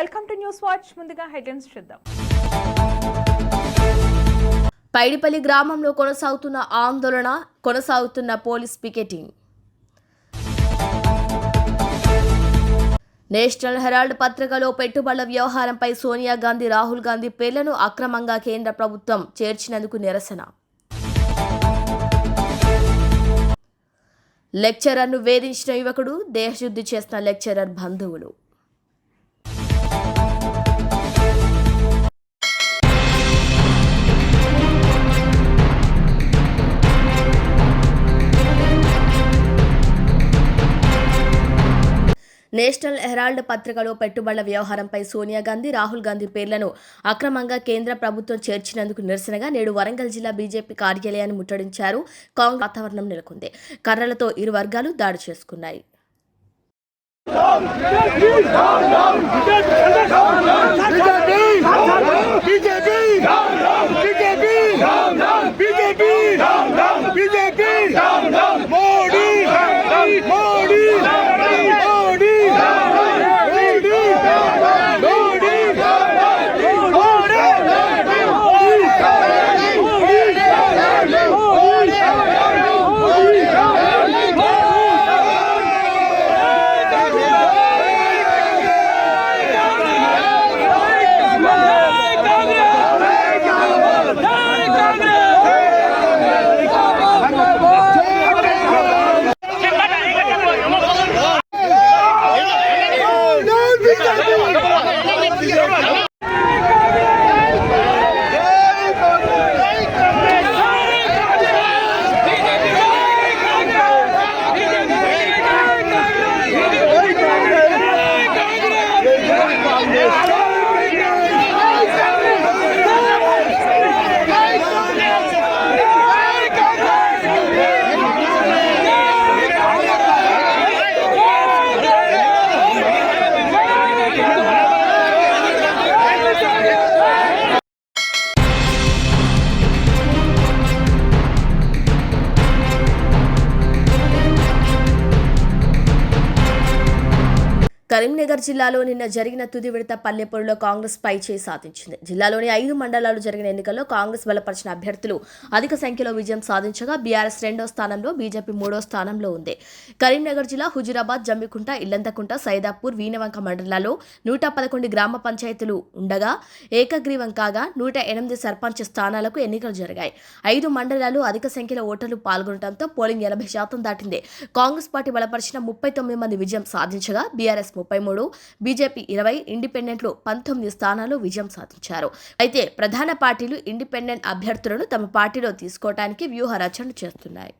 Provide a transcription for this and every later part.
Welcome to news watch. ముందుగా headlines చూద్దాం. పైడిపల్లి గ్రామంలో కొనసాగుతున్న ఆందోళన, కొనసాగుతున్న పోలీస్ పికెటింగ్. నేషనల్ హెరాల్డ్ పత్రికలో పెట్టుబడుల వ్యవహారంపై సోనియా గాంధీ, రాహుల్ గాంధీ పేర్లను అక్రమంగా కేంద్ర ప్రభుత్వం చేర్చినందుకు నిరసన. లెక్చరర్ను వేధించిన యువకుడు, దేహశుద్ధి చేసిన లెక్చరర్ బంధువులు. నేషనల్ హెరాల్డ్ పత్రికలో పెట్టుబడుల వ్యవహారంపై సోనియా గాంధీ, రాహుల్ గాంధీ పేర్లను అక్రమంగా కేంద్ర ప్రభుత్వం చేర్చినందుకు నిరసనగా నేడు వరంగల్ జిల్లా బీజేపీ కార్యాలయాన్ని ముట్టడించారు. కాంగ్రెస్ వాతావరణం నెలకొంది. కర్రలతో ఇరు వర్గాలు దాడి చేసుకున్నాయి. కరీంనగర్ జిల్లాలో నిన్న జరిగిన తుది విడత పల్లెపూరులో కాంగ్రెస్ పైచేయి సాధించింది. జిల్లాలోని 5 మండలాలు జరిగిన ఎన్నికల్లో కాంగ్రెస్ బలపరిచిన అభ్యర్థులు అధిక సంఖ్యలో విజయం సాధించగా బీఆర్ఎస్ 2వ స్థానంలో, బీజేపీ 3వ స్థానంలో ఉంది. కరీంనగర్ జిల్లా హుజురాబాద్, జమ్మికుంట, ఇల్లంతకుంట, సైదాపూర్, వీణవంక మండలాల్లో 111 గ్రామ పంచాయతీలు ఉండగా ఏకగ్రీవం కాగా 108 సర్పంచ్ స్థానాలకు ఎన్నికలు జరిగాయి. 5 మండలాలు అధిక సంఖ్యలో ఓటర్లు పాల్గొనడంతో పోలింగ్ 80% దాటింది. కాంగ్రెస్ పార్టీ బలపరిచిన 39 మంది విజయం సాధించగా బీఆర్ఎస్ 33, బీజేపీ 20, ఇండిపెండెంట్లు 19 స్థానాల్లో విజయం సాధించారు. అయితే ప్రధాన పార్టీలు ఇండిపెండెంట్ అభ్యర్థులను తమ పార్టీలో తీసుకోవడానికి వ్యూహ రచన చేస్తున్నాయి.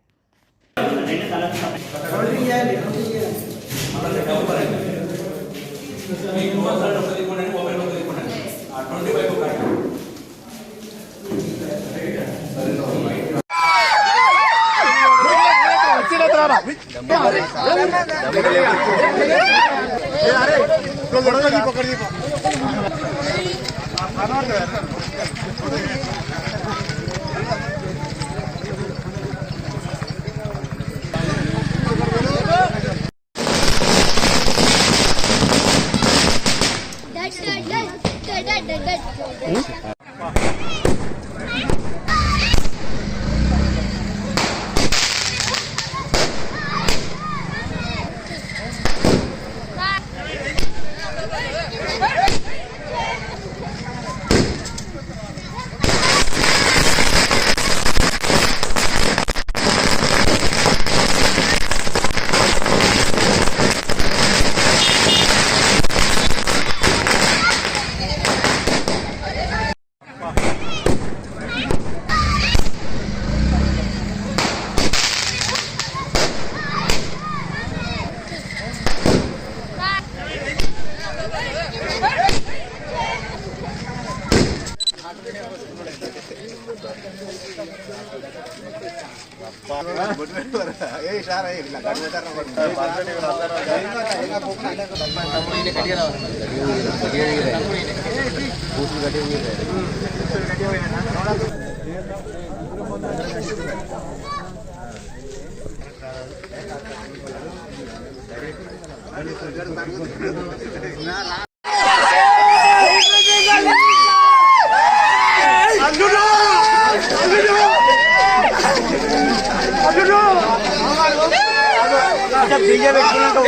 డీజే పెట్టుకున్నాక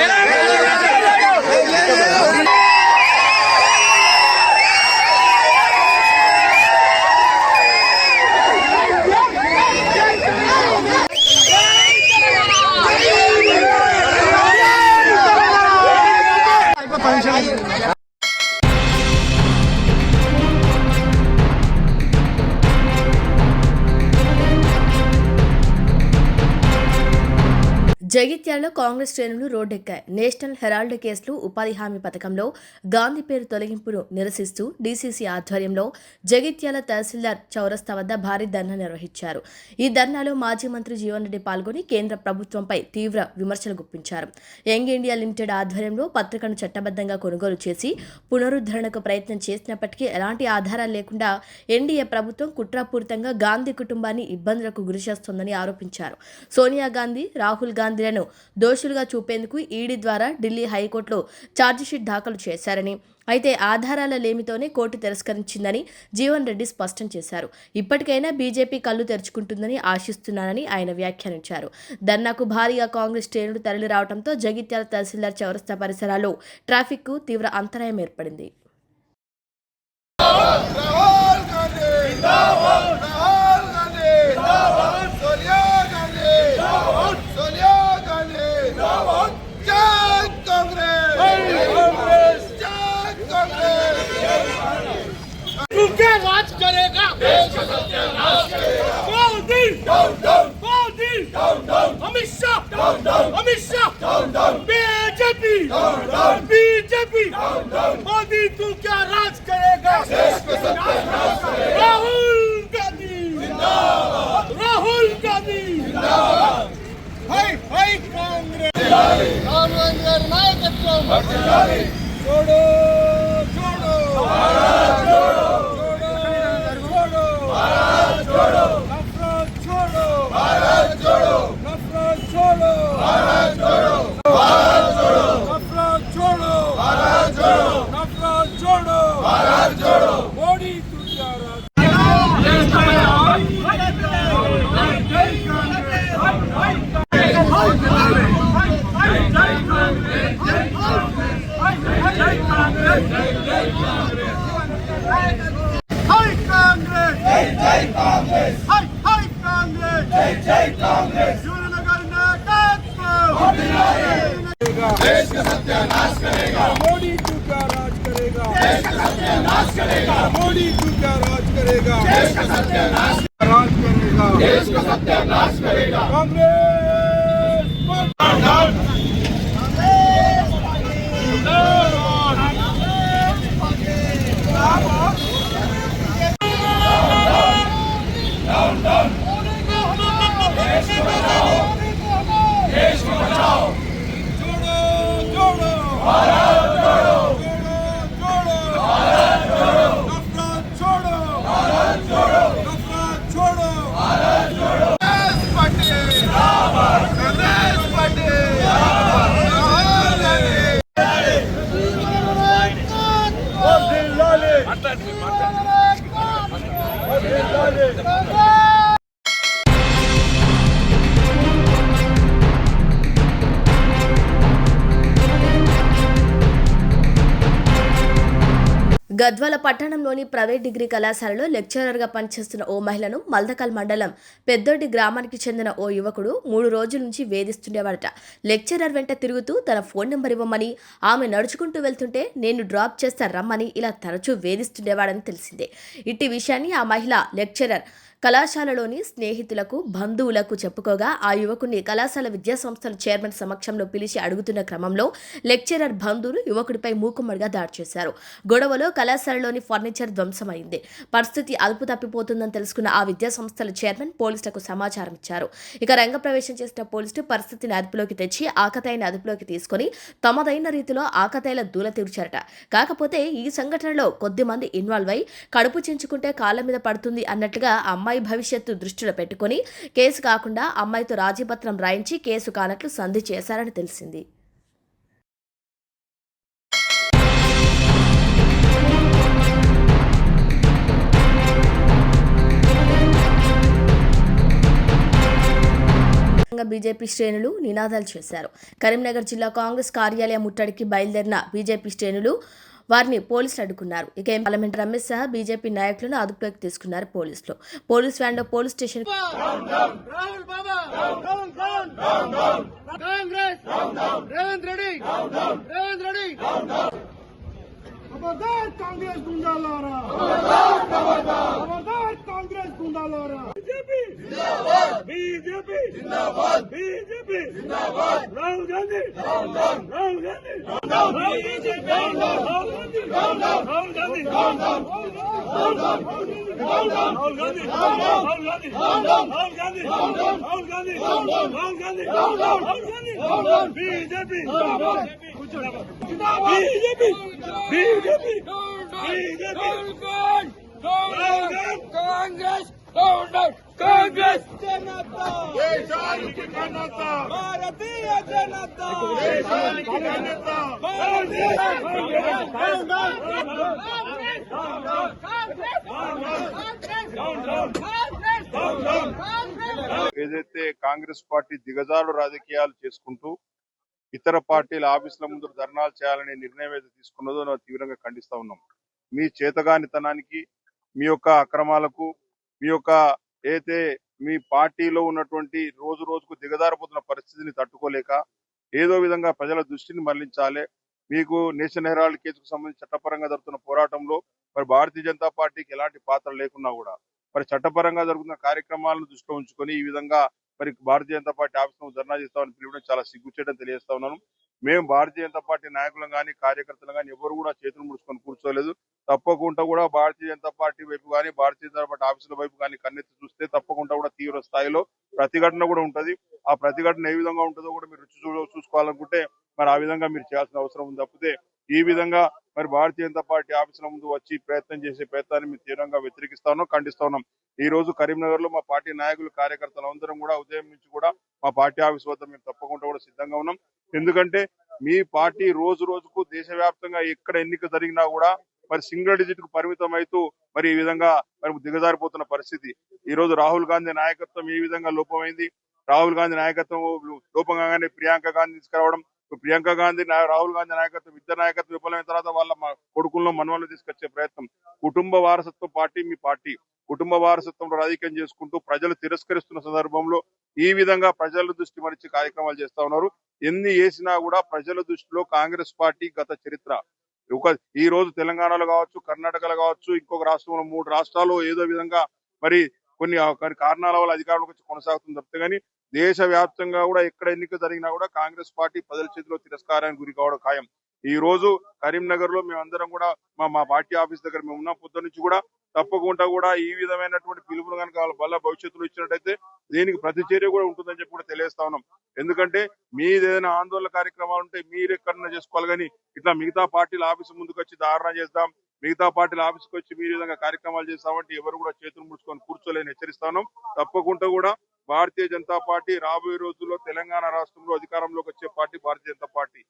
జగిత్యాలలో కాంగ్రెస్ శ్రేణులు రోడ్డెక్కాయి. నేషనల్ హెరాల్డ్ కేసులు ఉపాధి హామీ పథకంలో గాంధీ పేరు తొలగింపును నిరసిస్తూ డీసీసీ ఆధ్వర్యంలో జగిత్యాల తహసీల్దార్ చౌరస్తా వద్ద భారీ ధర్నా నిర్వహించారు. ఈ ధర్నాలో మాజీ మంత్రి జీవన్ రెడ్డి పాల్గొని కేంద్ర ప్రభుత్వంపై తీవ్ర విమర్శలు గుప్పించారు. యంగ్ ఇండియా లిమిటెడ్ ఆధ్వర్యంలో పత్రికను చట్టబద్ధంగా కొనుగోలు చేసి పునరుద్ధరణకు ప్రయత్నం చేసినప్పటికీ ఎలాంటి ఆధారాలు లేకుండా ఎన్డీఏ ప్రభుత్వం కుట్రపూరితంగా గాంధీ కుటుంబాన్ని ఇబ్బందులకు గురిచేస్తోందని ఆరోపించారు. సోనియా గాంధీ, రాహుల్ గాంధీ దోషులుగా చూపేందుకు ఈడీ ద్వారా ఢిల్లీ హైకోర్టులో ఛార్జిషీట్ దాఖలు చేశారని, అయితే ఆధారాల లేమితోనే కోర్టు తిరస్కరించిందని జీవన్ రెడ్డి స్పష్టం చేశారు. ఇప్పటికైనా బీజేపీ కళ్ళు తెరుచుకుంటుందని ఆశిస్తున్నానని ఆయన వ్యాఖ్యానించారు. ధర్నాకు భారీగా కాంగ్రెస్ శ్రేణులు తరలి రావడంతో జగిత్యాల తహసీల్దార్ చౌరస్తా పరిసరాల్లో ట్రాఫిక్కు తీవ్ర అంతరాయం ఏర్పడింది. राज करेगा अमित शाह बीजेपी मोदी तू क्या राज करेगा राहुल गांधी हाय कांग्रेस नायकत्व छोड़ो मोदी तू क्या देश का सत्यानाश करेगा मोदी तू क्या राज करेगा देश का सत्यानाश करेगा मोदी तू क्या राज करेगा देश का सत्यानाश करेगा देश का सत्यानाश करेगा कांग्रेस గద్వాల పట్టణంలోని ప్రైవేట్ డిగ్రీ కళాశాలలో లెక్చరర్గా పనిచేస్తున్న ఓ మహిళను మల్దకల్ మండలం పెద్దొడ్డి గ్రామానికి చెందిన ఓ యువకుడు 3 రోజుల నుంచి వేధిస్తుండేవాడట. లెక్చరర్ వెంట తిరుగుతూ తన ఫోన్ నెంబర్ ఇవ్వమని, ఆమె నడుచుకుంటూ వెళ్తుంటే నేను డ్రాప్ చేస్తా రమ్మని ఇలా తరచూ వేధిస్తుండేవాడని తెలిసిందే. ఇట్టి విషయాన్ని ఆ మహిళ లెక్చరర్ కళాశాలలోని స్నేహితులకు, బంధువులకు చెప్పుకోగా ఆ యువకుడిని కళాశాల విద్యాసంస్థల చైర్మన్ సమక్షంలో పిలిచి అడుగుతున్న క్రమంలో లెక్చరర్ బంధువులు యువకుడిపై మూకుమ్మడిగా దాడి చేశారు. గొడవలో కళాశాలలోని ఫర్నిచర్ ధ్వంసమైంది. పరిస్థితి అదుపు తప్పిపోతుందని తెలుసుకున్న ఆ విద్యాసంస్థల చైర్మన్ పోలీసులకు సమాచారం ఇచ్చారు. ఇక రంగప్రవేశం చేసిన పోలీసులు పరిస్థితిని అదుపులోకి తెచ్చి ఆకతాయిని అదుపులోకి తీసుకుని తమదైన రీతిలో ఆకతాయిల దూల తీర్చారట. కాకపోతే ఈ సంఘటనలో కొద్దిమంది ఇన్వాల్వ్ అయి కడుపు చించుకుంటే కాళ్ళ మీద పడుతుంది అన్నట్లుగా అమ్మాయి భవిష్యత్తు దృష్టిలో పెట్టుకుని కేసు కాకుండా అమ్మాయితో రాజీపత్రం రాయించి కేసు కానట్లు సంధి చేశారని తెలిసింది. బీజేపీ బీజేపీ శ్రేణులు నినాదాలు చేశారు. కరీంనగర్ జిల్లా కాంగ్రెస్ కార్యాలయం ముట్టడికి బయలుదేరిన బీజేపీ శ్రేణులు వారిని పోలీసులు అడ్డుకున్నారు. ఇక పార్లమెంట్ రమేష్ సహా బీజేపీ నాయకులను అదుపులోకి తీసుకున్నారు పోలీసులు. పోలీస్ వ్యాన్లో పోలీస్ స్టేషన్ खबरदार कांग्रेस गुंडालारा खबरदार कांग्रेस गुंडालारा बीजेपी जिंदाबाद बीजेपी जिंदाबाद बीजेपी जिंदाबाद Rahul Gandhi Rahul Gandhi Rahul Gandhi Rahul Gandhi Rahul Gandhi Rahul Gandhi Rahul Gandhi BJP BJP BJP Congress Congress जनता देशाనికి ఘనత భారతీయ జనతా దేశానికి ఘనత భారతీయ ఏదైతే కాంగ్రెస్ పార్టీ దిగజారు రాజకీయాలు చేసుకుంటూ ఇతర పార్టీల ఆఫీసుల ముందు ధర్నాలు చేయాలనే నిర్ణయం ఏదైతే తీసుకున్నదో ನಾವು తీవ్రంగా ఖండిస్తా ఉన్నాం. మీ చేతగానితనానికి, మీ యొక్క అక్రమాలకు, మీ యొక్క ఏదైతే మీ పార్టీలో ఉన్నటువంటి రోజు రోజుకు దిగజారిపోతున్న పరిస్థితిని తట్టుకోలేక ఏదో విధంగా ప్రజల దృష్టిని మళ్లించాలి. మీకు నేషనల్ హెరాల్డ్ కేసుకు సంబంధించి చట్టపరంగా జరుగుతున్న పోరాటంలో మరి భారతీయ జనతా పార్టీకి ఎలాంటి పాత్ర లేకున్నా కూడా మరి చట్టపరంగా జరుగుతున్న కార్యక్రమాలను దృష్టిలో ఉంచుకొని ఈ విధంగా మరి భారతీయ జనతా పార్టీ ఆఫీసులో ధర్నా చేస్తామని పిలవడం చాలా సిగ్గుచేయడం తెలియజేస్తా ఉన్నాను. మేము భారతీయ జనతా పార్టీ నాయకులను కానీ కార్యకర్తలు కానీ ఎవరు కూడా చేతులు ముడుచుకొని కూర్చోలేదు. తప్పకుండా కూడా భారతీయ జనతా పార్టీ వైపు కానీ భారతీయ జనతా పార్టీ ఆఫీసుల వైపు కానీ కన్నెత్తి చూస్తే తప్పకుండా కూడా తీవ్ర స్థాయిలో ప్రతిఘటన కూడా ఉంటది. ఆ ప్రతిఘటన ఏ విధంగా ఉంటుందో కూడా మీరు రుచి చూసుకోవాలనుకుంటే మరి ఆ విధంగా మీరు చేయాల్సిన అవసరం ఉంది. తప్పితే ఈ విధంగా మరి భారతీయ జనతా పార్టీ ఆఫీసుల ముందు వచ్చి ప్రయత్నం చేసే ప్రయత్నాన్ని మేము తీవ్రంగా వ్యతిరేకిస్తా ఉన్నాం, ఖండిస్తా ఉన్నాం. ఈ రోజు కరీంనగర్ లో మా పార్టీ నాయకులు కార్యకర్తలు అందరం కూడా ఉదయం నుంచి కూడా మా పార్టీ ఆఫీస్ వద్ద మేము తప్పకుండా కూడా సిద్ధంగా ఉన్నాం. ఎందుకంటే మీ పార్టీ రోజు రోజుకు దేశవ్యాప్తంగా ఎక్కడ ఎన్నిక జరిగినా కూడా మరి సింగిల్ డిజిట్ కు పరిమితం అవుతూ మరి ఈ విధంగా మరి దిగజారిపోతున్న పరిస్థితి. ఈ రోజు రాహుల్ గాంధీ నాయకత్వం ఏ విధంగా లోపమైంది, రాహుల్ గాంధీ నాయకత్వం లోపంగానే ప్రియాంక గాంధీ తీసుకురావడం, ప్రియాంక గాంధీ రాహుల్ గాంధీ నాయకత్వం ఇద్దరు నాయకత్వం విఫలమైన తర్వాత వాళ్ళ కొడుకుల్లో మనవాళ్ళు తీసుకొచ్చే ప్రయత్నం. కుటుంబ వారసత్వ పార్టీ మీ పార్టీ కుటుంబ వారసత్వంలో రాజకీయం చేసుకుంటూ ప్రజలు తిరస్కరిస్తున్న సందర్భంలో ఈ విధంగా ప్రజల దృష్టి మరిచి కార్యక్రమాలు చేస్తా ఉన్నారు. ఎన్ని చేసినా కూడా ప్రజల దృష్టిలో కాంగ్రెస్ పార్టీ గత చరిత్ర ఈ రోజు తెలంగాణలో కావచ్చు, కర్ణాటకలో కావచ్చు, ఇంకొక రాష్ట్రంలో 3 రాష్ట్రాలు ఏదో విధంగా మరి కొన్ని కారణాల వల్ల అధికారంలోకి వచ్చి కొనసాగుతుంది తప్పితే కానీ దేశవ్యాప్తంగా కూడా ఎక్కడ ఎన్నిక జరిగినా కూడా కాంగ్రెస్ పార్టీ ప్రజల చేతిలో తిరస్కారానికి గురి కావడం ఖాయం. ఈ రోజు కరీంనగర్ లో మేమందరం కూడా మా పార్టీ ఆఫీస్ దగ్గర మేము ఉన్న పొద్దు నుంచి కూడా తప్పకుండా కూడా ఈ విధమైనటువంటి పిలుపులు కనుక వాళ్ళ భవిష్యత్తులో ఇచ్చినట్టయితే దీనికి ప్రతిచర్య కూడా ఉంటుందని చెప్పి కూడా తెలియజేస్తా ఉన్నాం. ఎందుకంటే మీది ఏదైనా ఆందోళన కార్యక్రమాలు ఉంటే మీరు ఎక్కడన్నా చేసుకోవాలి, కానీ ఇట్లా మిగతా పార్టీల ఆఫీసు ముందుకు వచ్చి ధారణ చేద్దాం, మిగతా పార్టీల ఆఫీస్కి వచ్చి మీరు విధంగా కార్యక్రమాలు చేస్తామంటే ఎవరు కూడా చేతులు ముడుచుకొని కూర్చోలేని హెచ్చరిస్తా ఉన్నాం. తప్పకుండా కూడా భారతీయ జనతా పార్టీ రాబోయే రోజుల్లో తెలంగాణ రాష్ట్రంలో అధికారంలోకి వచ్చే పార్టీ భారతీయ జనతా పార్టీ.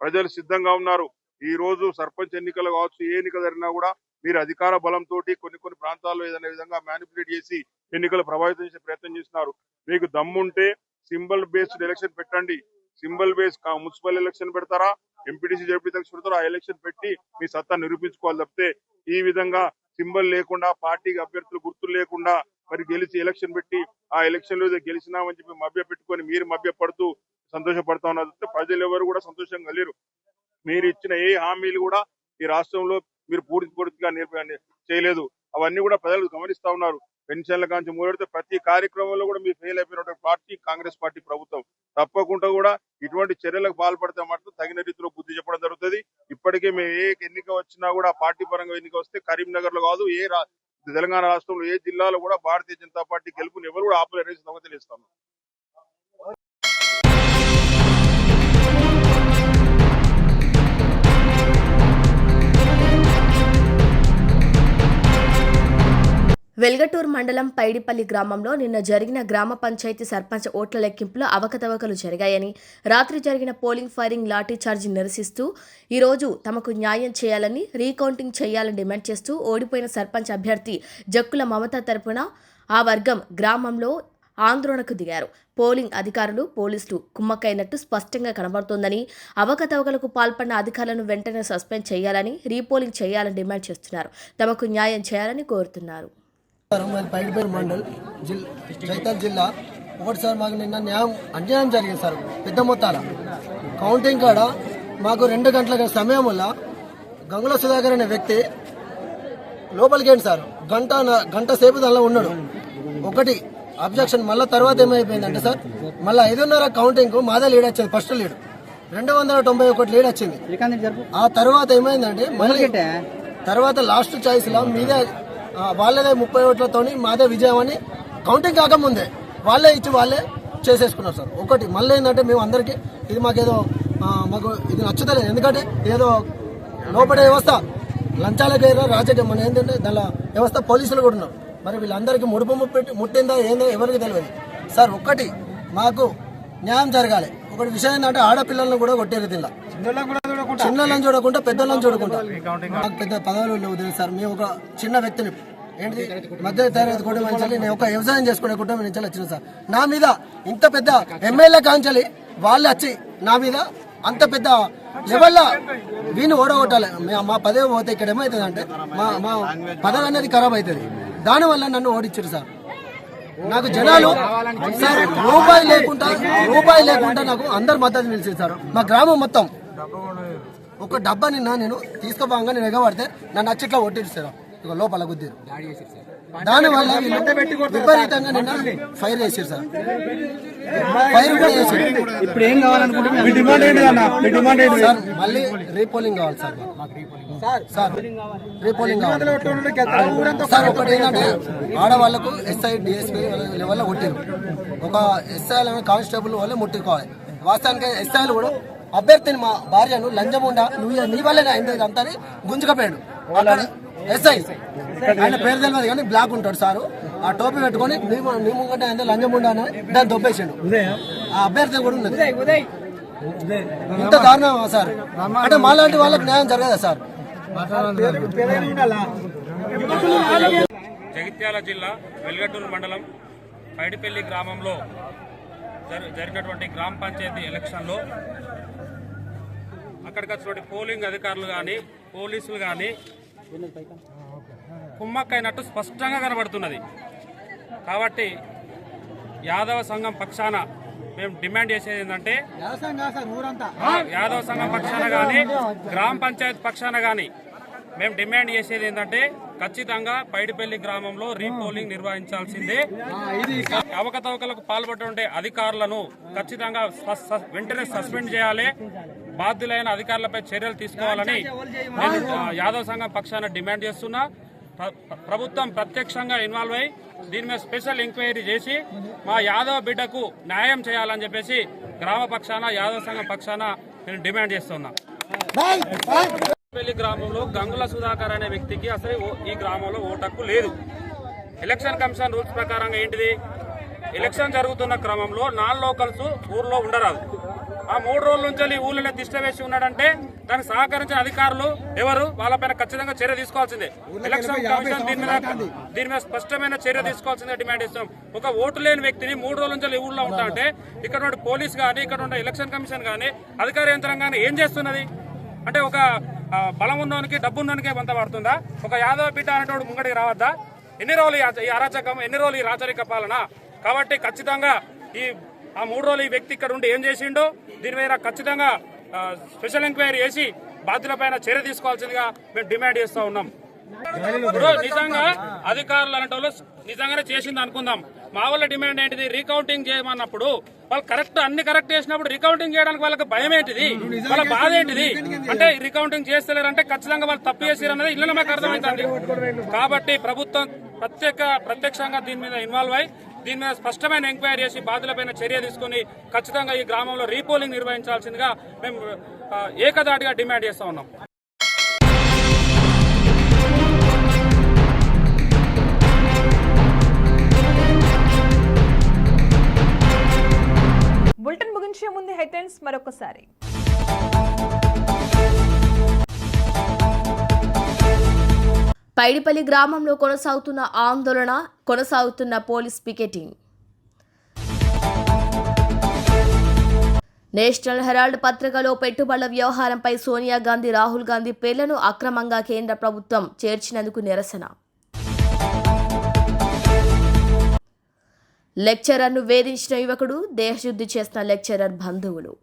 ప్రజలు సిద్ధంగా ఉన్నారు. ఈ రోజు సర్పంచ్ ఎన్నికలు కావచ్చు, ఏ ఎన్నిక జరిగినా కూడా మీరు అధికార బలంతో కొన్ని ప్రాంతాల్లో ఏదైనా విధంగా మ్యానిపులేట్ చేసి ఎన్నికలు ప్రభావితం చేసే ప్రయత్నం చేస్తున్నారు. మీకు దమ్ముంటే సింబల్ బేస్డ్ ఎలక్షన్ పెట్టండి. సింబల్ బేస్ మున్సిపల్ ఎలక్షన్ పెడతారా, ఎంపీటీసీ జడ్పీ ఎలక్షన్ పెడతారా, ఆ ఎలక్షన్ పెట్టి మీ సత్తా నిరూపించుకోవాలి తప్పితే ఈ విధంగా సింబల్ లేకుండా పార్టీకి అభ్యర్థులు గుర్తులు లేకుండా మరి గెలిచి ఎలక్షన్ పెట్టి ఆ ఎలక్షన్ లో గెలిచినామని చెప్పి మభ్య పెట్టుకొని మీరు మభ్య పడుతూ సంతోషపడతా ఉన్నారు. ప్రజలు ఎవరు కూడా సంతోషంగా లేరు. మీరు ఇచ్చిన ఏ హామీలు కూడా ఈ రాష్ట్రంలో మీరు పూర్తిగా చేయలేదు. అవన్నీ కూడా ప్రజలు గమనిస్తా ఉన్నారు. పెన్షన్ల కాంచి మొదలెడితే ప్రతి కార్యక్రమంలో కూడా మీరు ఫెయిల్ అయిపోయినటువంటి పార్టీ కాంగ్రెస్ పార్టీ ప్రభుత్వం. తప్పకుండా కూడా ఇటువంటి చర్యలకు పాల్పడితే మాత్రం తగిన రీతిలో బుద్ధి చెప్పడం జరుగుతుంది. ఇప్పటికే మేము ఏ ఎన్నిక వచ్చినా కూడా పార్టీ పరంగా ఎన్నిక వస్తే కరీంనగర్ లో కాదు, తెలంగాణ రాష్ట్రంలో ఏ జిల్లాలో కూడా భారతీయ జనతా పార్టీ గెలుపుని ఎవరు కూడా ఆపలేరని తెలియజేస్తాము. వెల్గటూర్ మండలం పైడిపల్లి గ్రామంలో నిన్న జరిగిన గ్రామ పంచాయతీ సర్పంచ్ ఓట్ల లెక్కింపులో అవకతవకలు జరిగాయని, రాత్రి జరిగిన పోలింగ్ ఫైరింగ్ లాఠీ చార్జీ నిరసిస్తూ ఈరోజు తమకు న్యాయం చేయాలని, రీకౌంటింగ్ చేయాలని డిమాండ్ చేస్తూ ఓడిపోయిన సర్పంచ్ అభ్యర్థి జక్కుల మమత తరపున ఆ వర్గం గ్రామంలో ఆందోళనకు దిగారు. పోలింగ్ అధికారులు, పోలీసులు కుమ్మక్కైనట్టు స్పష్టంగా కనబడుతోందని, అవకతవకలకు పాల్పడిన అధికారులను వెంటనే సస్పెండ్ చేయాలని, రీపోలింగ్ చేయాలని డిమాండ్ చేస్తున్నారు. తమకు న్యాయం చేయాలని కోరుతున్నారు. పైడిపేరు మండల్ జైతాల్ జిల్లా ఒకటి సార్ మాకు నిన్న అన్యాయం జరిగింది సార్. పెద్ద మొత్తాల కౌంటింగ్ కాడ మాకు 2 గంటల సమయం వల్ల గంగుల సుధాకర్ అనే వ్యక్తి లోపలికి ఏంటి సార్ గంట సేపు దానిలో ఉన్నాడు. ఒకటి అబ్జెక్షన్. మళ్ళీ తర్వాత ఏమైపోయిందంటే సార్ మళ్ళీ 5:30 కౌంటింగ్ మాదే లీడ్ వచ్చింది. ఫస్ట్ లీడ్ 291 లీడ్ వచ్చింది. ఆ తర్వాత ఏమైందంటే మళ్ళీ తర్వాత లాస్ట్ చాయిస్ లా మీదే వాళ్ళదే 30 ఓట్లతోని మాదే విజయం అని కౌంటింగ్ కాకముందే వాళ్ళే ఇచ్చి వాళ్ళే చేసేసుకున్నారు సార్. ఒకటి మళ్ళీ ఏంటంటే మేము అందరికీ ఇది మాకు ఇది నచ్చుతలేదు. ఎందుకంటే ఏదో లోపల వ్యవస్థ లంచాలకే రాజకీయం మన ఏంటంటే దానిలో వ్యవస్థ పోలీసులు కూడా ఉన్నారు. మరి వీళ్ళందరికీ ముడుపు ముట్టిందా ఏందో ఎవరికి తెలియదు సార్. ఒక్కటి మాకు న్యాయం జరగాలి. ఒకటి విషయం ఏంటంటే ఆడపిల్లలను కూడా కొట్టేది దీనిలో చిన్నలను చూడకుండా పెద్దలను చూడకుండా. నాకు పెద్ద పదవులు లేవు సార్. మేము ఒక చిన్న వ్యక్తిని ఏంటి మధ్య తరగతి కుటుంబం నుంచి నేను ఒక వ్యవసాయం చేసుకునే కుటుంబం నుంచి వచ్చిన సార్. నా మీద ఇంత పెద్ద ఎమ్మెల్యే కాంచాలి వాళ్ళు వచ్చి నా మీద అంత పెద్ద లెవెల్లో వీని ఓడగొట్టాలి. మా పదవి పోతే ఇక్కడ ఏమవుతుంది అంటే మా పదవి అనేది ఖరాబ్ అవుతుంది. దానివల్ల నన్ను ఓడించారు సార్. నాకు జనాలు సార్ రూపాయి లేకుండా నాకు అందరు మద్దతు నిలిచింది సార్. మా గ్రామం మొత్తం ఒక డబ్బా నిన్న నేను తీసుకోపోగా నేను ఎగబడితే నన్ను అచ్చిట్లా ఒట్టిరు సార్. ఇక లోపల గుద్దిరు. దానివల్ల విపరీతంగా నిన్న ఫైర్ చేశారు సార్. ఫైర్ కూడా చేశారు. ఇప్పుడు ఏం కావాలనుకుంటున్నారు సార్? మళ్ళీ రీపోలింగ్ కావాలి సార్. సార్ రీపోలింగ్ కావాలి సార్. ఒకటి ఏంటంటే ఆడవాళ్లకు ఎస్ఐ డిఎస్పీ లెవెల్లో కొట్టిరు. ఒక ఎస్ఐ కానిస్టేబుల్ వాళ్ళే ముట్టుకోవాలి. వాస్తవానికి ఎస్ఐలు కూడా అభ్యర్థిని మా భార్యను లంజముండా నువ్వు నీ వల్లే అయింది అంతా గుంజుకపోయాడు. ఎస్ఐ ఆయన పేరు తెలియదు కానీ బ్లాక్ ఉంటాడు సారు. ఆ టోపీ పెట్టుకొని నీ ముంగంటే ఆయన లంజముండా అని దాన్ని దొబ్బేసాడు. ఆ అభ్యర్థి కూడా ఉన్నది. ఇంత దారుణం సార్. అంటే మాలాంటి వాళ్ళకి న్యాయం జరగదా సార్? జగిత్యాల జిల్లా వెల్గటూరు మండలం పైడిపల్లి గ్రామంలో జరిగినటువంటి గ్రామ పంచాయతీ ఎలక్షన్లో అక్కడికి వచ్చినటువంటి పోలింగ్ అధికారులు కానీ పోలీసులు కానీ కుమ్మక్కైనట్టు స్పష్టంగా కనబడుతున్నది. కాబట్టి యాదవ సంఘం పక్షాన మేము డిమాండ్ చేసేది ఏంటంటే యాదవ సంఘం పక్షాన కానీ గ్రామ పంచాయతీ పక్షాన కానీ మేము డిమాండ్ చేసేది ఏంటంటే ఖచ్చితంగా పైడిపల్లి గ్రామంలో రీపోలింగ్ నిర్వహించాల్సిందే. అవకతవకలకు పాల్పడే అధికారులను ఖచ్చితంగా వెంటనే సస్పెండ్ చేయాలి. బాధ్యులైన అధికారులపై చర్యలు తీసుకోవాలని నేను యాదవ సంఘం పక్షాన డిమాండ్ చేస్తున్నా. ప్రభుత్వం ప్రత్యక్షంగా ఇన్వాల్వ్ అయ్యి దీని మీద స్పెషల్ ఎంక్వైరీ చేసి మా యాదవ బిడ్డకు న్యాయం చేయాలని చెప్పేసి గ్రామ పక్షాన యాదవ సంఘం పక్షాన నేను డిమాండ్ చేస్తున్నా. పెళ్లి గ్రామంలో గంగుల సుధాకర్ అనే వ్యక్తికి అసలు ఈ గ్రామంలో ఓటు హక్కు లేదు. ఎలక్షన్ కమిషన్ రూల్స్ ప్రకారంగా ఏంటిది, ఎలక్షన్ జరుగుతున్న క్రమంలో నాన్ లోకల్స్ ఊర్లో ఉండరాదు. ఆ 3 రోజుల నుంచి ఊళ్ళో తిష్ట వేసి ఉన్నాడంటే దానికి సహకరించిన అధికారులు ఎవరు వాళ్ళపైన ఖచ్చితంగా చర్య తీసుకోవాల్సిందే. ఎలక్షన్ కమిషన్ దీని మీద స్పష్టమైన చర్య తీసుకోవాల్సిందే డిమాండ్ చేస్తాం. ఒక ఓటు లేని వ్యక్తిని 3 రోజుల నుంచి ఊళ్ళో ఉంటా అంటే ఇక్కడ పోలీస్ కానీ ఇక్కడ ఉన్న ఎలక్షన్ కమిషన్ కానీ అధికార యంత్రాంగాన్ని ఏం చేస్తున్నది అంటే ఒక బలం ఉన్నోనికి డబ్బు ఉన్నోనికే వంత పడుతుందా? ఒక యాదవ బిడ్డ అనేటోడు ముంగడికి రావద్దా? ఎన్ని రోజులు ఈ అరాచకం, ఎన్ని రోజులు ఈ రాచరిక పాలన? కాబట్టి ఖచ్చితంగా ఆ 3 రోజులు ఈ వ్యక్తి ఇక్కడ ఉండి ఏం చేసిండో దీని మీద ఖచ్చితంగా స్పెషల్ ఎంక్వైరీ చేసి బాధ్యులపైన చర్య తీసుకోవాల్సిందిగా మేము డిమాండ్ చేస్తూ ఉన్నాం. నిజంగా అధికారులు అనేటోళ్ళు నిజంగానే చేసింది అనుకుందాం. మా వాళ్ళ డిమాండ్ ఏంటిది, రీకౌంటింగ్ చేయమన్నప్పుడు వాళ్ళు అన్ని కరెక్ట్ చేసినప్పుడు రీకౌంటింగ్ చేయడానికి వాళ్ళకి భయం ఏంటిది, వాళ్ళ బాధ ఏంటిది అంటే రీకౌంటింగ్ చేస్తలేరంటే ఖచ్చితంగా వాళ్ళు తప్పు చేసారు అన్నది ఇళ్ళలో మాకు అర్థమవుతుంది. కాబట్టి ప్రభుత్వం ప్రత్యక్షంగా దీని మీద ఇన్వాల్వ్ అయ్యి దీని మీద స్పష్టమైన ఎంక్వైరీ చేసి బాధ్యులపైన చర్య తీసుకుని ఖచ్చితంగా ఈ గ్రామంలో రీపోలింగ్ నిర్వహించాల్సిందిగా మేము ఏకదాటిగా డిమాండ్ చేస్తా ఉన్నాం. బులెటిన్ ముగించే ముందు హెడ్లైన్స్ మరొకసారి. పైడిపల్లి గ్రామంలో కొనసాగుతున్న ఆందోళన, కొనసాగుతున్న పోలీస్ పికెటింగ్. నేషనల్ హెరాల్డ్ పత్రికలో పెట్టుబడుల వ్యవహారంపై సోనియా గాంధీ, రాహుల్ గాంధీ పేర్లను అక్రమంగా కేంద్ర ప్రభుత్వం చేర్చినందుకు నిరసన. లెక్చరర్ను వేధించిన యువకుడు, దేహశుద్ధి చేసిన లెక్చరర్ బంధువులు.